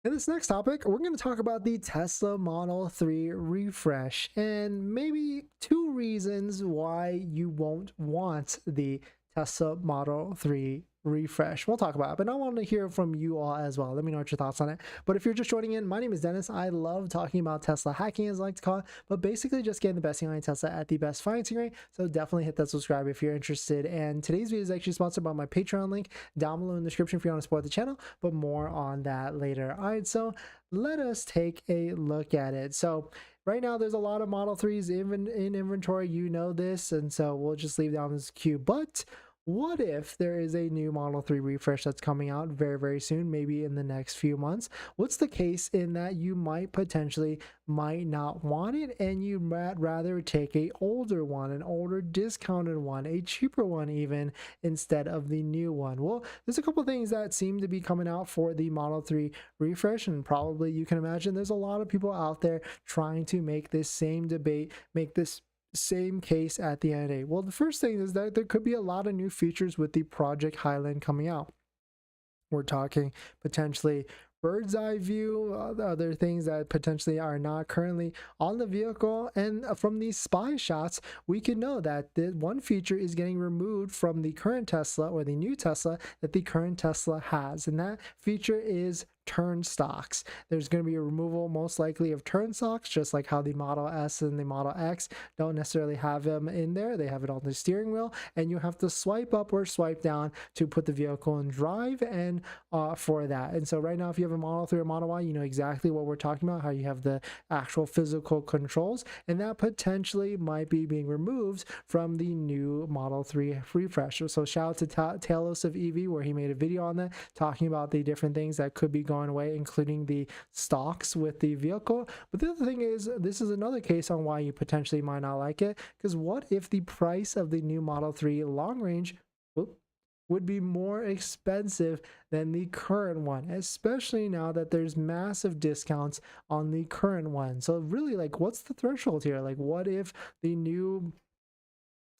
In this next topic, we're going to talk about the Tesla Model 3 refresh and maybe two reasons why you won't want the Tesla Model 3 refresh. We'll talk about it, but I want to hear from you all as well. Let me know what your thoughts on it. But if you're just joining in, my name is Dennis. I love talking about Tesla hacking, as I like to call it, but basically just getting the best thing on Tesla at the best financing rate. So definitely hit that subscribe if you're interested. And today's video is actually sponsored by my Patreon link down below in the description if you want to support the channel, but more on that later. All right, so let us take a look at it. So right now there's a lot of Model 3s in inventory, you know this, and so we'll just leave down this queue. But what if there is a new Model 3 refresh that's coming out very soon, maybe in the next few months? What's the case in that you might not want it, and you might rather take a older one, an older discounted one, a cheaper one even, instead of the new one? Well, there's a couple things that seem to be coming out for the Model 3 refresh, and probably you can imagine there's a lot of people out there trying to make this same debate, make this same case at the end of the day. Well, the first thing is that there could be a lot of new features with the Project Highland coming out. We're talking potentially bird's eye view, other things that potentially are not currently on the vehicle. And from these spy shots, we can know that the one feature is getting removed from the current Tesla, or the new Tesla that the current Tesla has, and that feature is turn stocks. There's going to be a removal most likely of turn stocks, just like how the Model S and the Model X don't necessarily have them in there. They have it on the steering wheel, and you have to swipe up or swipe down to put the vehicle in drive, and for that. And so right now, if you have a Model 3 or Model Y, you know exactly what we're talking about, how you have the actual physical controls, and that potentially might be being removed from the new Model 3 refresh. So shout out to Talos of EV, where he made a video on that, talking about the different things that could be going away, including the stocks with the vehicle. But the other thing is, this is another case on why you potentially might not like it, because what if the price of the new Model 3 long range would be more expensive than the current one, especially now that there's massive discounts on the current one? So really, like, what's the threshold here? Like, what if the new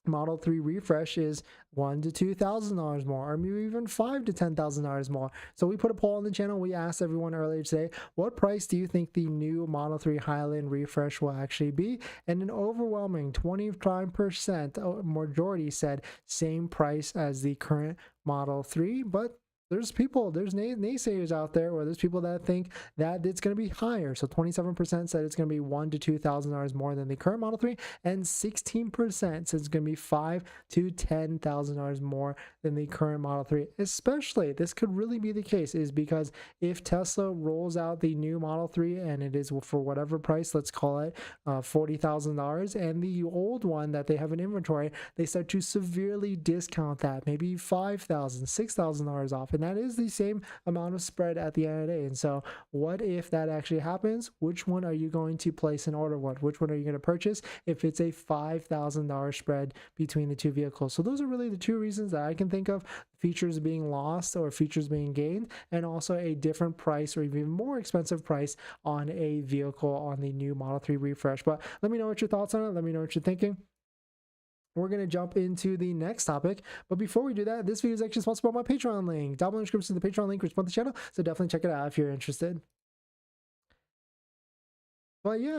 Model 3 refresh is $1,000 to $2,000 more, or maybe even $5,000 to $10,000 more? So we put a poll on the channel. We asked everyone earlier today, what price do you think the new Model 3 Highland refresh will actually be? And an overwhelming 25% majority said same price as the current Model 3. But there's naysayers out there, or there's people that think that it's going to be higher. So 27% said it's going to be $1,000 to $2,000 more than the current Model 3, and 16% said it's going to be $5,000 to $10,000 more than the current Model 3. Especially, this could really be the case, is because if Tesla rolls out the new Model 3 and it is for whatever price, let's call it $40,000, and the old one that they have in inventory, they start to severely discount that, maybe $5,000, $6,000 off. And that is the same amount of spread at the end of the day. And so what if that actually happens? Which one are you going to place an order with? Which one are you going to purchase if it's a $5,000 spread between the two vehicles? So those are really the two reasons that I can think of: features being lost or features being gained, and also a different price or even more expensive price on a vehicle on the new Model 3 refresh. But let me know what your thoughts on it. Let me know what you're thinking. We're going to jump into the next topic. But before we do that, this video is actually sponsored by my Patreon link. Down below in the description is the Patreon link, which supports the channel. So definitely check it out if you're interested. But yeah,